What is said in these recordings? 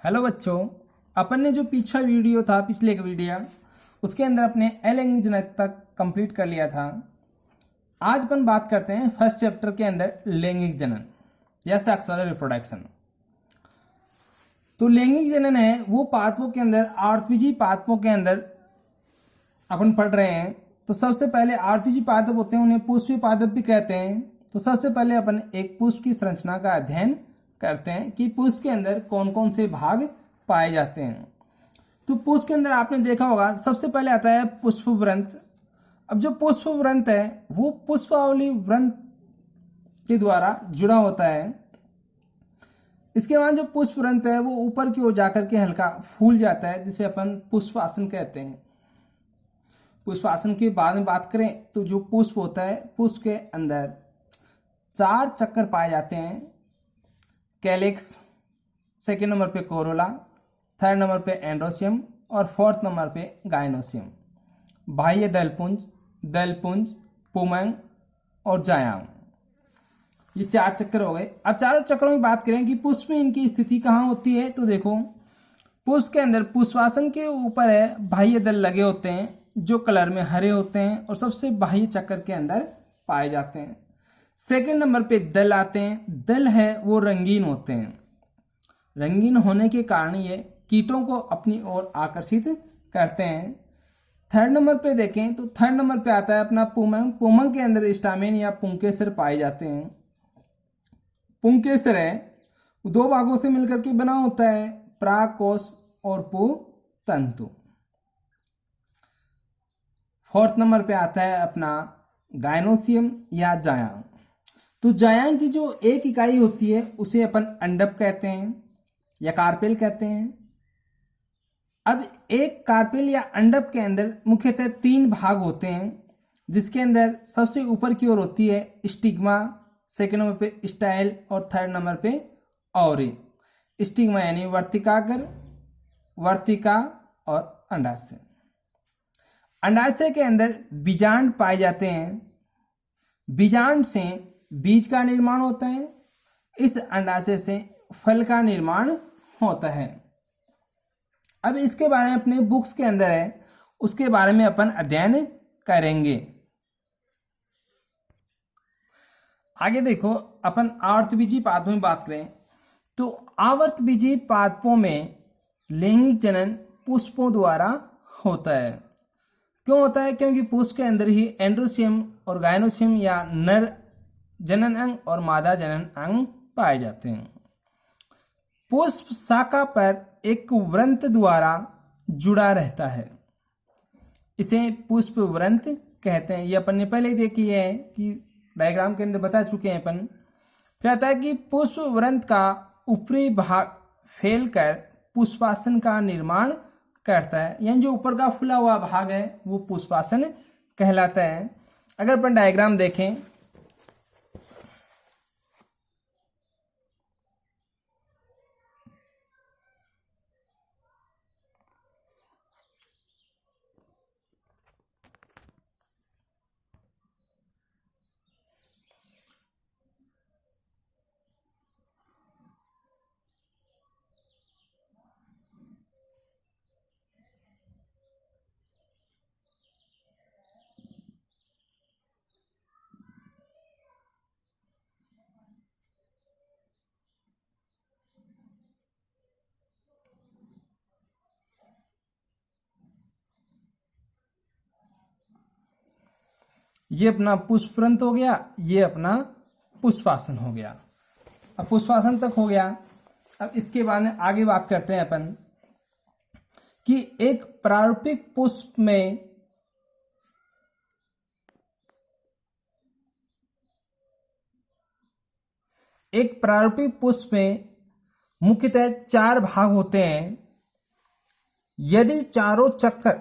Hello बच्चों, अपन ने जो पीछा वीडियो था पिछले का वीडियो उसके अंदर अपने अलैंगिक जनन तक कंप्लीट कर लिया था। आज अपन बात करते हैं फर्स्ट चैप्टर के अंदर लैंगिक जनन या सेक्सुअल रिप्रोडक्शन। तो लैंगिक जनन है वो पादपों के अंदर आर्तवीजी पादपों के अंदर अपन पढ़ रहे हैं। तो सबसे पहले आर्तवीजी पादप होते हैं, उन्हें पुष्पीय पादप भी कहते हैं। तो सबसे पहले अपन एक पुष्प की संरचना का अध्ययन करते हैं कि पुष्प के अंदर कौन कौन से भाग पाए जाते हैं। तो पुष्प के अंदर आपने देखा होगा सबसे पहले आता है पुष्पवृंत। अब जो पुष्पवृंत है वो पुष्पावली वृंत के द्वारा जुड़ा होता है। इसके बाद जो पुष्पवृंत है वो ऊपर की ओर जाकर के हल्का फूल जाता है, जिसे अपन पुष्पासन कहते हैं। पुष्पासन के बाद में बात करें तो जो पुष्प होता है पुष्प के अंदर 4 चक्कर पाए जाते हैं। कैलिक्स, सेकेंड नंबर पे कोरोला, थर्ड नंबर पे एंड्रोसियम और फोर्थ नंबर पे गायनोसियम। बाह्य दलपुंज, दलपुंज, पुमंग और जायांग, ये 4 चक्कर हो गए। अब चारों चक्रों की बात करें कि पुष्प में इनकी स्थिति कहाँ होती है, तो देखो पुष्प के अंदर पुष्पासन के ऊपर है बाह्य दल लगे होते हैं जो कलर में हरे होते हैं और सबसे बाह्य चक्कर के अंदर पाए जाते हैं। सेकंड नंबर पे दल आते हैं। दल है वो रंगीन होते हैं। रंगीन होने के कारण ये कीटों को अपनी ओर आकर्षित करते हैं। थर्ड नंबर पे देखें तो थर्ड नंबर पे आता है अपना पुमंग। पुमंग के अंदर स्टामेन या पुंकेसर पाए जाते हैं। पुंकेसर है 2 भागों से मिलकर के बना होता है, प्राकोष और पुतंतु। फोर्थ नंबर पे आता है अपना गायनोसियम या जायांग। तो जायांग की जो एक इकाई होती है उसे अपन अंडप कहते हैं या कार्पेल कहते हैं। अब एक कार्पेल या अंडप के अंदर मुख्यतः 3 भाग होते हैं, जिसके अंदर सबसे ऊपर की ओर होती है स्टिग्मा, सेकेंड नंबर पे स्टाइल और थर्ड नंबर पे औरे। स्टिग्मा यानी वर्तिकाग्र, वर्तिका और अंडाशय। अंडाशय के अंदर बीजांड पाए जाते हैं। बीजांड से बीज का निर्माण होता है। इस अंडाशय से फल का निर्माण होता है। अब इसके बारे में अपने बुक्स के अंदर है, उसके बारे में अपन अध्ययन करेंगे। आगे देखो अपन आवर्तबीजी पादपों में बात करें तो आवर्तबीजी पादपों में लैंगिक जनन पुष्पों द्वारा होता है। क्यों होता है? क्योंकि पुष्प के अंदर ही एंड्रोसियम और गायनोसियम या नर जनन अंग और मादा जनन अंग पाए जाते हैं। पुष्प शाखा पर एक वृंत द्वारा जुड़ा रहता है, इसे पुष्प वृंत कहते हैं। ये अपन ने पहले ही देख लिया है कि डायग्राम के अंदर बता चुके हैं अपन। फिर आता है कि पुष्प वृंत का ऊपरी भाग फैलकर पुष्पासन का निर्माण करता है, यानी जो ऊपर का फूला हुआ भाग है वो पुष्पासन कहलाता है। अगर अपन डायग्राम देखें ये अपना पुष्पवृंत हो गया, ये अपना पुष्पासन हो गया। अब पुष्पासन तक हो गया। अब इसके बाद में आगे बात करते हैं अपन कि एक प्रारूपिक पुष्प में मुख्यतः 4 भाग होते हैं। यदि चारों चक्र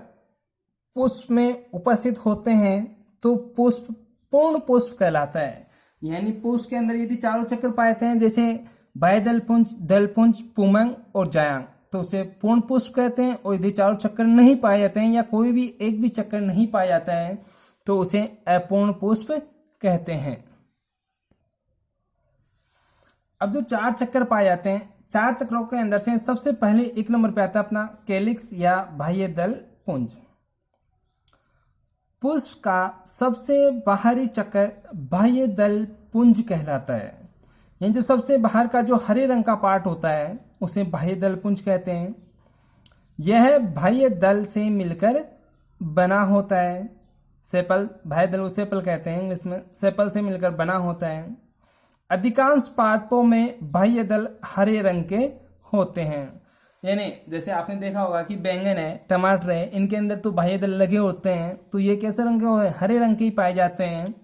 पुष्प में उपस्थित होते हैं तो पुष्प पूर्ण पुष्प कहलाता है। यानी पुष्प के अंदर यदि चारों चक्र पाए जाते हैं, जैसे बाह्य दलपुंज, दलपुंज, पुमंग और जायांग, तो उसे पूर्ण पुष्प कहते हैं। और यदि चारों चक्र नहीं पाए जाते हैं या कोई भी एक भी चक्कर नहीं पाया जाता है तो उसे अपूर्ण पुष्प कहते हैं। अब जो 4 चक्कर पाए जाते हैं, चार चक्रों के अंदर से सबसे पहले 1 नंबर पे आता है अपना कैलिक्स या बाह्य दल पुंज। पुष्प का सबसे बाहरी चक्र बाह्य दल पुंज कहलाता है। यानी जो सबसे बाहर का जो हरे रंग का पार्ट होता है उसे बाह्य दल पुंज कहते हैं। यह बाह्य दल से मिलकर बना होता है। सेपल, बाह्य दल को सेपल कहते हैं इंग्लिश में, सेपल से मिलकर बना होता है। अधिकांश पादपों में बाह्य दल हरे रंग के होते हैं। यानी जैसे आपने देखा होगा कि बैंगन है, टमाटर है, इनके अंदर तो बाह्य दल लगे होते हैं, तो ये कैसे रंग के होते हैं? हरे रंग के ही पाए जाते हैं।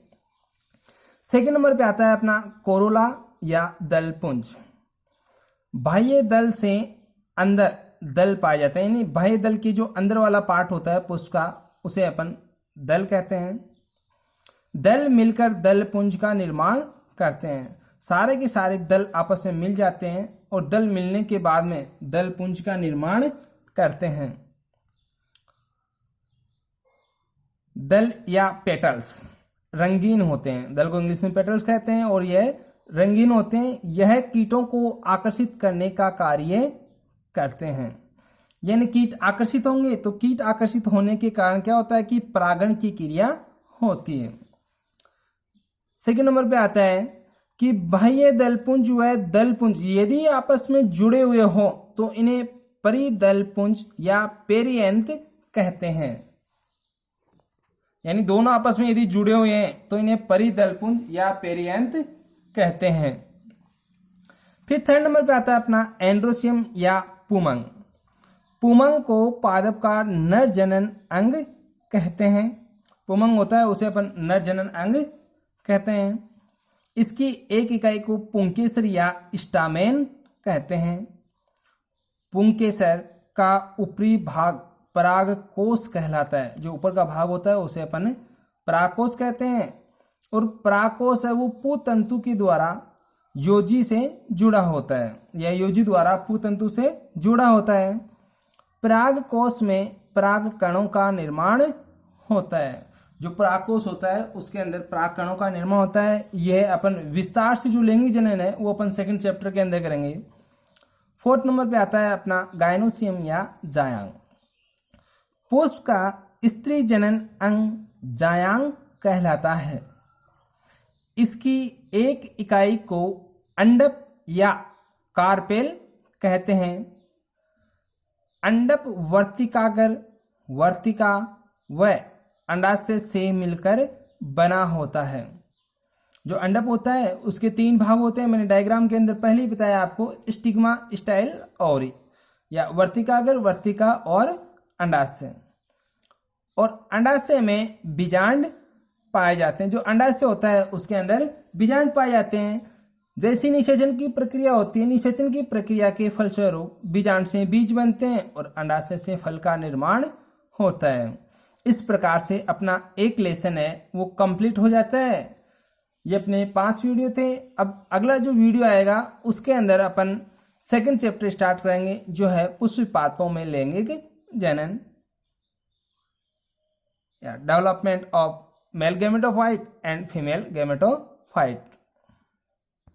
सेकंड नंबर पे आता है अपना कोरोला या दल पुंज। बाह्य दल से अंदर दल पाए जाते हैं। यानी बाह्य दल की जो अंदर वाला पार्ट होता है पुष्प का उसे अपन दल कहते हैं। दल मिलकर दल पुंज का निर्माण करते हैं। सारे के सारे दल आपस में मिल जाते हैं और दल मिलने के बाद में दल पुंज का निर्माण करते हैं। दल या पेटल्स रंगीन होते हैं। दल को इंग्लिश में पेटल्स कहते हैं और यह रंगीन होते हैं। यह कीटों को आकर्षित करने का कार्य करते हैं। यानी कीट आकर्षित होंगे तो कीट आकर्षित होने के कारण क्या होता है कि परागण की क्रिया होती है। सेकंड नंबर पे आता है कि बाह्य दलपुंज व दलपुंज यदि आपस में जुड़े हुए हो तो इन्हें परिदलपुंज या पेरियंथ कहते हैं। यानी दोनों आपस में यदि जुड़े हुए हैं तो इन्हें परिदलपुंज या पेरियंथ कहते हैं। फिर थर्ड नंबर पे आता है अपना एंड्रोसियम या पुमंग। पुमंग को पादप का नर जनन अंग कहते हैं। पुमंग होता है उसे अपन नर जनन अंग कहते हैं। इसकी एक इकाई को पुंकेसर या स्टामेन कहते हैं। पुंकेसर का ऊपरी भाग परागकोश कहलाता है। जो ऊपर का भाग होता है उसे अपन परागकोश कहते हैं। और परागकोश है वो पुतंतु के द्वारा योजी से जुड़ा होता है या योजी द्वारा पुतंतु से जुड़ा होता है। परागकोश में पराग कणों का निर्माण होता है। जो परागकोश होता है उसके अंदर पराग कणों का निर्माण होता है। यह अपन विस्तार से जो लैंगिक जनन है वो अपन सेकंड चैप्टर के अंदर करेंगे। फोर्थ नंबर पे आता है अपना गायनोसियम या जायांग। पुष्प का स्त्री जनन अंग जायांग कहलाता है। इसकी एक इकाई को अंडप या कार्पेल कहते हैं। अंडप वर्तिकागर, वर्तिका व अंडाशय से मिलकर बना होता है। जो अंडप होता है उसके 3 भाग होते हैं। मैंने डायग्राम के अंदर पहले ही बताया आपको, स्टिग्मा, स्टाइल, ओवरी या वर्तिकागर, वर्तिका और अंडाशय। और अंडाशय में बीजांड पाए जाते हैं। जो अंडाशय होता है उसके अंदर बीजांड पाए जाते हैं। जैसी निषेचन की प्रक्रिया होती है, निषेचन की प्रक्रिया के फलस्वरूप बीजांड से बीज बनते हैं और अंडाशय से फल का निर्माण होता है। इस प्रकार से अपना एक लेसन है वो कंप्लीट हो जाता है। ये अपने 5 वीडियो थे। अब अगला जो वीडियो आएगा उसके अंदर अपन सेकंड चैप्टर स्टार्ट करेंगे जो है पुष्प पादपों में लैंगिक जनन या development of male gametophyte and female gametophyte.